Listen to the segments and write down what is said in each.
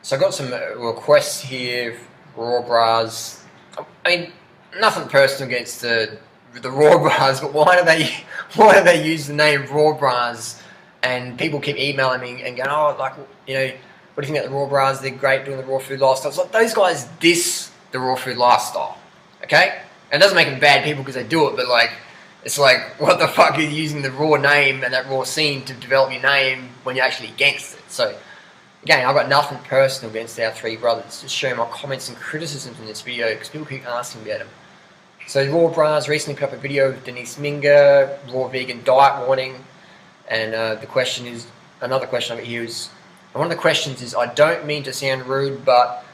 So I got some requests here, raw bras. I mean, nothing personal against the raw bras, but why do they use the name raw bras? And people keep emailing me and going, oh, like, you know, what do you think about the raw bras? They're great doing the raw food lifestyle. It's like those guys diss the raw food lifestyle, okay? And it doesn't make them bad people because they do it, but like, it's like, what the fuck are you using the raw name and that raw scene to develop your name when you're actually against it? So, again, I've got nothing personal against our three brothers, just sharing my comments and criticisms in this video because people keep asking about them. So Raw Bras recently put up a video of Denise Minga, raw vegan diet warning, and the question is, another question over here is, one of the questions is, I don't mean to sound rude, but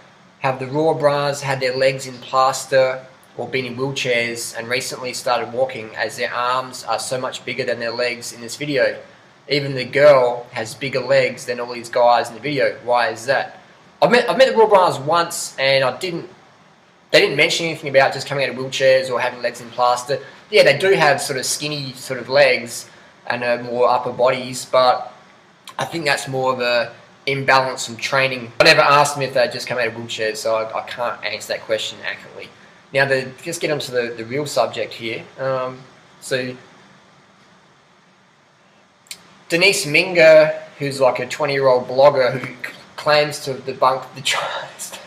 have the Raw Bras had their legs in plaster or been in wheelchairs and recently started walking as their arms are so much bigger than their legs in this video? Even the girl has bigger legs than all these guys in the video. Why is that? I've met the Raw Bras once, and they didn't mention anything about just coming out of wheelchairs or having legs in plaster. Yeah, they do have sort of skinny sort of legs and more upper bodies, but I think that's more of a imbalance from training. I never asked them if they just come out of wheelchairs, so I can't answer that question accurately. Now, just get onto the real subject here. So Denise Minga, who's like a 20-year-old blogger who claims to debunk the trust.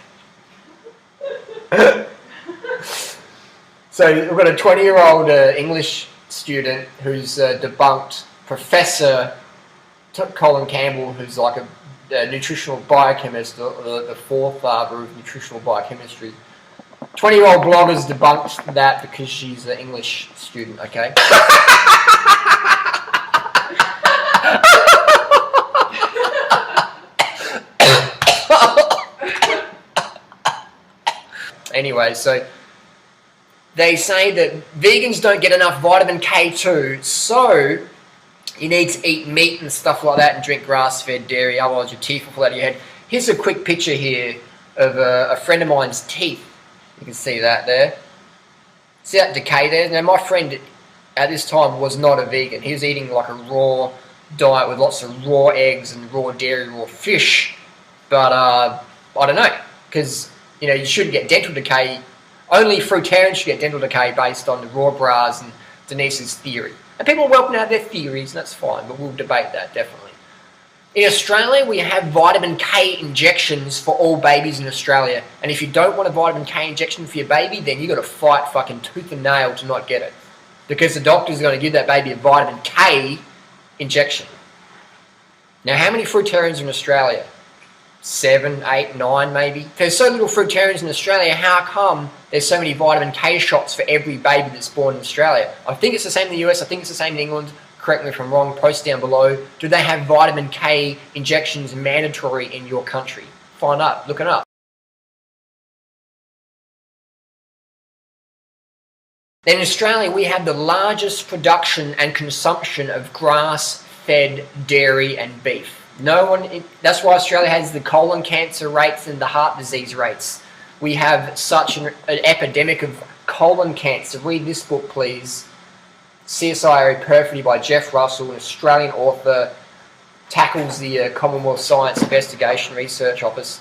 So we've got a 20-year-old English student who's debunked Professor Colin Campbell, who's like a nutritional biochemist, the forefather of nutritional biochemistry. 20-year-old blogger's debunked that because she's an English student, okay? Anyway, so they say that vegans don't get enough vitamin K2, so you need to eat meat and stuff like that and drink grass-fed dairy, otherwise your teeth will fall out of your head. Here's a quick picture here of a friend of mine's teeth. You can see that there. See that decay there? Now, my friend at this time was not a vegan. He was eating like a raw diet with lots of raw eggs and raw dairy, raw fish. But I don't know, because you know, you shouldn't get dental decay. Only fruitarians should get dental decay based on the Raw Bras and Denise's theory. And people are welcome to have their theories, and that's fine, but we'll debate that, definitely. In Australia, we have vitamin K injections for all babies in Australia. And if you don't want a vitamin K injection for your baby, then you've got to fight fucking tooth and nail to not get it. Because the doctor's going to give that baby a vitamin K injection. Now, how many fruitarians in Australia? 7, 8, 9 maybe. If there's so little fruitarians in Australia, how come there's so many vitamin K shots for every baby that's born in Australia? I think it's the same in the US, I think it's the same in England. Correct me if I'm wrong, post down below. Do they have vitamin K injections mandatory in your country? Find out, look it up. Then in Australia, we have the largest production and consumption of grass-fed dairy and beef. That's why Australia has the colon cancer rates and the heart disease rates. We have such an epidemic of colon cancer. Read this book, please. CSIRO Perfidy by Jeff Russell, an Australian author, tackles the Commonwealth Science Investigation Research Office,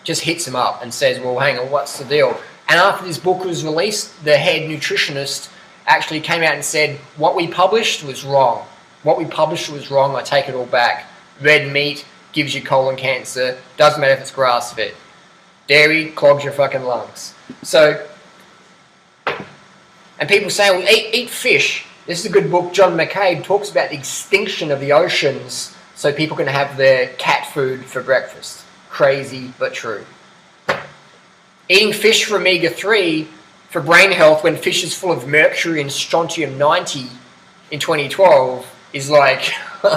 just hits him up and says, well, hang on, what's the deal? And after this book was released, the head nutritionist actually came out and said, what we published was wrong. What we published was wrong, I take it all back. Red meat gives you colon cancer, doesn't matter if it's grass-fed. Dairy clogs your fucking lungs. So, and people say, well, eat fish. This is a good book. John McCabe talks about the extinction of the oceans so people can have their cat food for breakfast. Crazy, but true. Eating fish for omega-3 for brain health when fish is full of mercury and strontium-90 in 2012 is like,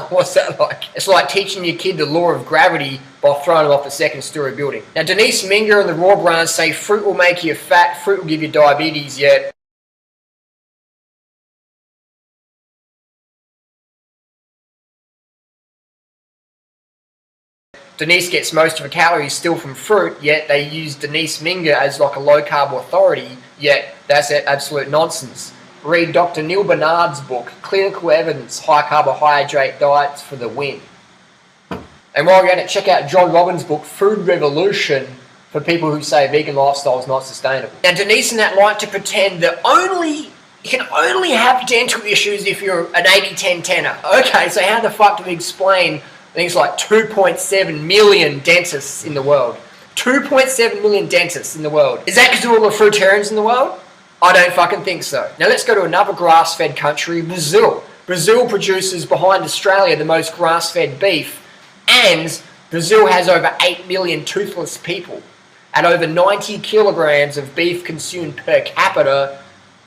what's that like? It's like teaching your kid the law of gravity by throwing them off a second-story building. Now, Denise Minga and the Raw Bras say fruit will make you fat, fruit will give you diabetes, yet Denise gets most of her calories still from fruit, yet they use Denise Minga as like a low-carb authority, yet that's absolute nonsense. Read Dr. Neil Barnard's book, Clinical Evidence, High Carbohydrate Diets for the Win. And while you're at it, check out John Robbins' book, Food Revolution, for people who say vegan lifestyle is not sustainable. Now, Denise and that like to pretend that you can only have dental issues if you're an 80-10-10er. Okay, so how the fuck do we explain things like 2.7 million dentists in the world? 2.7 million dentists in the world. Is that because of all the fruitarians in the world? I don't fucking think so. Now let's go to another grass-fed country, Brazil. Brazil produces, behind Australia, the most grass-fed beef, and Brazil has over 8 million toothless people. At over 90 kilograms of beef consumed per capita,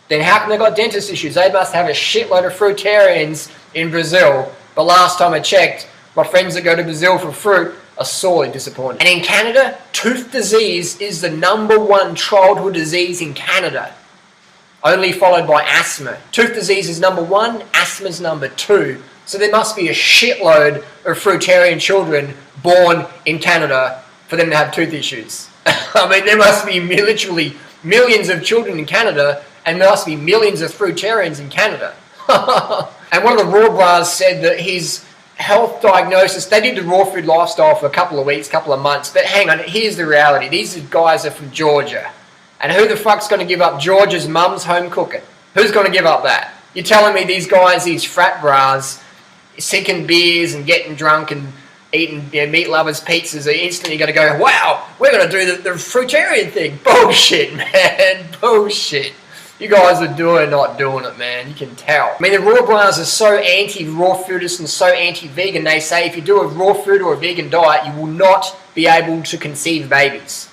then how come they got dentist issues? They must have a shitload of fruitarians in Brazil. But last time I checked, my friends that go to Brazil for fruit are sorely disappointed. And in Canada, tooth disease is the #1 childhood disease in Canada, only followed by asthma. Tooth disease is #1, asthma is #2. So there must be a shitload of fruitarian children born in Canada for them to have tooth issues. I mean, there must be literally millions of children in Canada, and there must be millions of fruitarians in Canada. And one of the Raw Bras said that his health diagnosis, they did the raw food lifestyle for a couple of weeks, couple of months, but hang on, here's the reality. These guys are from Georgia. And who the fuck's going to give up Georgia's mum's home cooking? Who's going to give up that? You're telling me these guys, these frat bras, sinking beers and getting drunk and eating meat lovers pizzas are instantly going to go, wow, we're going to do the fruitarian thing. Bullshit, man. Bullshit. You guys are not doing it, man. You can tell. I mean, the Raw Bras are so anti-raw foodist and so anti-vegan. They say if you do a raw food or a vegan diet, you will not be able to conceive babies.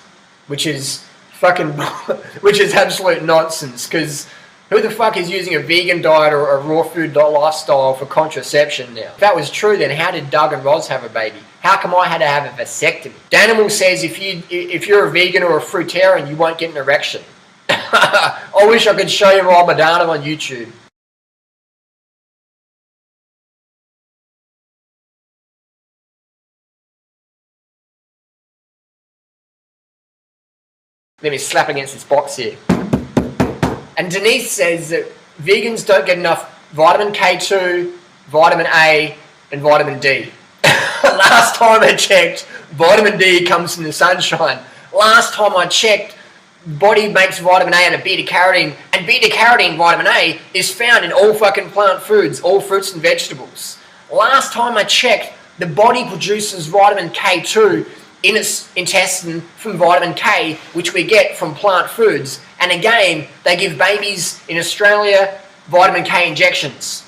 Which is absolute nonsense. Because who the fuck is using a vegan diet or a raw food lifestyle for contraception now? If that was true, then how did Doug and Roz have a baby? How come I had to have a vasectomy? Danimal says if you're a vegan or a fruitarian, you won't get an erection. I wish I could show you my banana on YouTube. Let me slap against this box here. And Denise says that vegans don't get enough vitamin K2, vitamin A, and vitamin D. Last time I checked, vitamin D comes from the sunshine. Last time I checked, body makes vitamin A out of beta-carotene, and beta-carotene, vitamin A, is found in all fucking plant foods, all fruits and vegetables. Last time I checked, the body produces vitamin K2 in its intestine from vitamin K, which we get from plant foods. And again, they give babies in Australia vitamin K injections.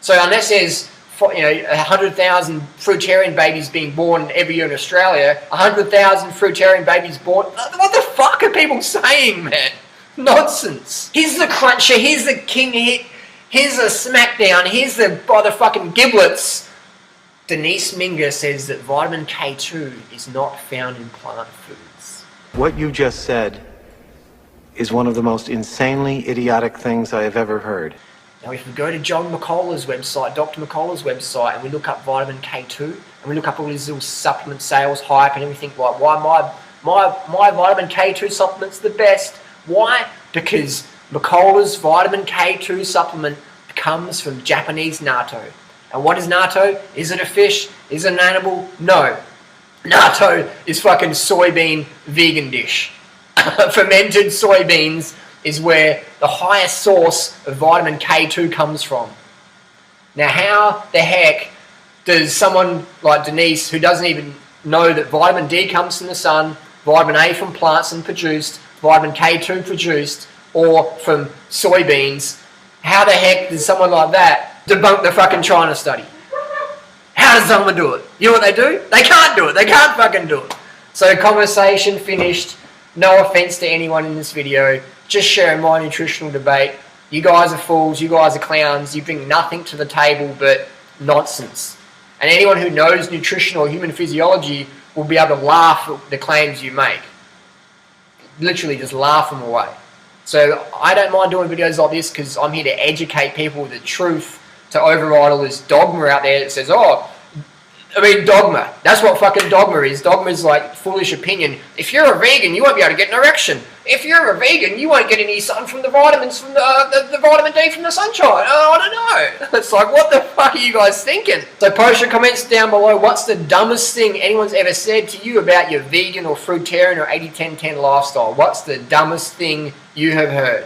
So unless there's 100,000 fruitarian babies being born every year in Australia, 100,000 fruitarian babies born. What the fuck are people saying, man? Nonsense. Here's the cruncher, here's the king, here's the smackdown, here's the fucking giblets. Denise Minger says that vitamin K2 is not found in plant foods. What you just said is one of the most insanely idiotic things I have ever heard. Now, if we go to John McCullough's website, Dr. McCullough's website, and we look up vitamin K2, and we look up all these little supplement sales hype and everything, like why my vitamin K2 supplement's the best. Why? Because McCullough's vitamin K2 supplement comes from Japanese natto. And what is natto? Is it a fish? Is it an animal? No. Natto is fucking soybean vegan dish. Fermented soybeans is where the highest source of vitamin K2 comes from. Now, how the heck does someone like Denise, who doesn't even know that vitamin D comes from the sun, vitamin A from plants and produced, vitamin K2 produced, or from soybeans, how the heck does someone like that debunk the fucking China study? How does someone do it? You know what they do? They can't do it. They can't fucking do it. So conversation finished. No offense to anyone in this video. Just sharing my nutritional debate. You guys are fools. You guys are clowns. You bring nothing to the table but nonsense. And anyone who knows nutrition or human physiology will be able to laugh at the claims you make. Literally just laugh them away. So I don't mind doing videos like this because I'm here to educate people with the truth, to override all this dogma out there that says, oh, I mean, dogma. That's what fucking dogma is. Dogma is like foolish opinion. If you're a vegan, you won't be able to get an erection. If you're a vegan, you won't get any sun from the vitamins, from the vitamin D from the sunshine. Oh, I don't know. It's like, what the fuck are you guys thinking? So post your comments down below. What's the dumbest thing anyone's ever said to you about your vegan or fruitarian or 80-10-10 lifestyle? What's the dumbest thing you have heard?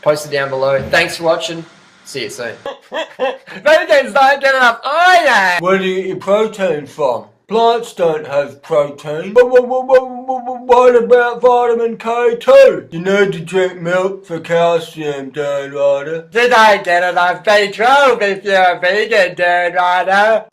Post it down below. Thanks for watching. See you soon. Vegans don't get enough iron! Where do you get your protein from? Plants don't have protein. But what about vitamin K2? You need to drink milk for calcium, Durianrider. Did I get enough B12 if you're a vegan, Durianrider?